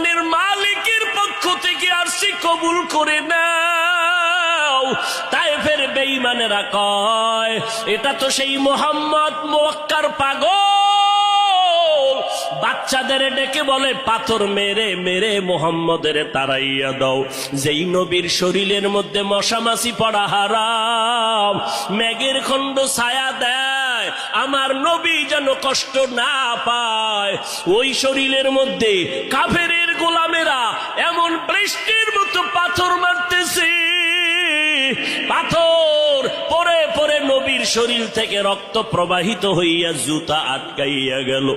আসমানের মালিকের পক্ষ থেকে আসছি, কবুল করে নাও। তায়েফের বেঈমানেরা কয়, এটা তো সেই মুহাম্মদ মক্কার পাগল। বাচ্চাদের ডেকে বলে, পাথর মেরে মেরে মুহাম্মদের তাড়াইয়া দাও। যেই নবীর শরীরের মধ্যে মশামাছি পড়া হারাম, মেঘের খণ্ড ছায়া দেয়, আমার নবী যেন কষ্ট না পায়, ওই শরীরের মধ্যে কাফেরের গোলামেরা এমন বৃষ্টির মতো পাথর মারতেছে, পাথর পরে পরে নবীর শরীর থেকে রক্ত প্রবাহিত হইয়া জুতা আটকাইয়া গেল।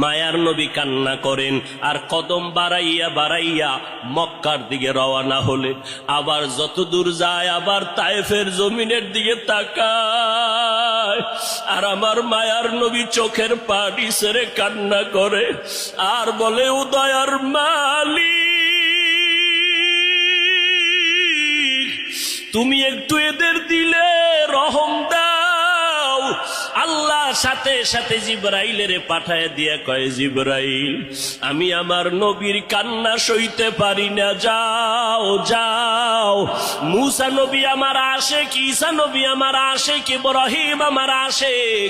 মায়ার নবী কান্না করেন, আর কদম বাড়াইয়া বাড়াইয়া মক্কার দিকে রওনা হলে, আবার যত দূর যায় আবার তায়েফের জমিনের দিকে তাকায়, আর আমার মায়ার নবী চোখের পানি ছেড়ে কান্না করে আর বলে, ও দয়ার মালিক, তুমি একটু এদের দিলে রহম দাও। আল্লাহ সাথে সাথে জিবরাইলের পাঠায় দিয়া কয়, জিবরাইল, আমি আমার নবীর কান্না সইতে পারি না, যাও যাও। মুসা নবী আমার আশেক, ঈসা নবী আমার আশেক, ইব্রাহিম আমার আশেক,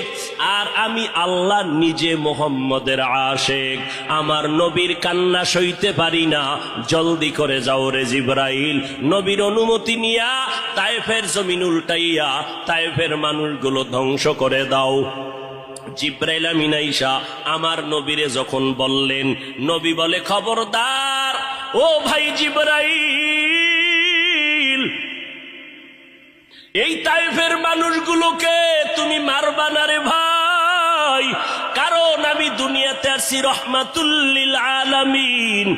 আর আমি আল্লাহ নিজে মুহাম্মদের আশেক, আমার নবীর কান্না সইতে পারি না, জলদি করে যাও রে জিবরাইল। নবীর অনুমতি নিয়া তায়েফের জমিন উল্টাইয়া তায়েফের মানুষগুলো ধ্বংস করে দাও। জিবরাইল আমিন আইসা আমার নবীরে যখন বললেন, নবী বলে, খবরদার ও ভাই জিবরাইল, এই তায়েফের মানুষগুলোকে তুমি মারবা না রে ভাই, কারণ আমি দুনিয়াতে আসি রহমাতুল লিল আলামিন।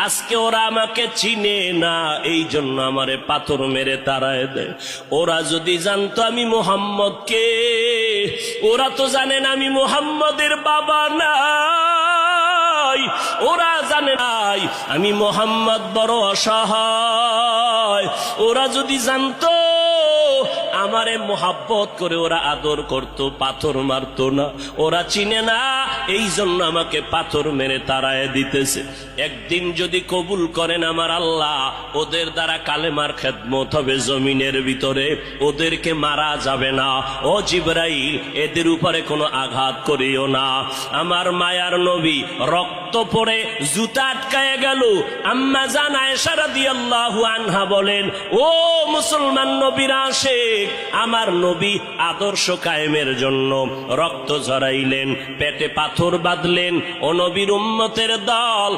আজকে ওরা আমাকে চিনে না, এই জন্য আমারে পাথর মেরে তাড়ায় দেয়। ওরা যদি জানতো আমি মুহাম্মদকে, ওরা তো জানেন আমি মুহাম্মদের বাবা নাই, ওরা জানে নাই আমি মুহাম্মদ বড় অসহায়। ওরা যদি জানতো আমারে মোহাব্বত করে ওরা আদর করত, পাথর মারতো না। ওরা চিনে না, এই জন্য আমাকে পাথর মেরে তাড়ায় দিতেছে। একদিন যদি কবুল করেন আমার আল্লাহ, ওদের দ্বারা কালেমার খেদমত হবে জমিনের ভিতরে, ওদেরকে মারা যাবে না। ও জিবরাইল, এদের উপরে কোনো আঘাত করিও না। আমার মায়ার নবী রক্ত পড়ে জুতা আটকায় গেল। আম্মা জান আয়েশা রাদিয়াল্লাহু আনহা বলেন, ও মুসলমান নবীর আশিক, আমার নবী আদর্শ কায়েমের জন্য রক্ত ঝরাইলেন, পেটে পাথর বাঁধলেন। ও নবীর উম্মতের দল,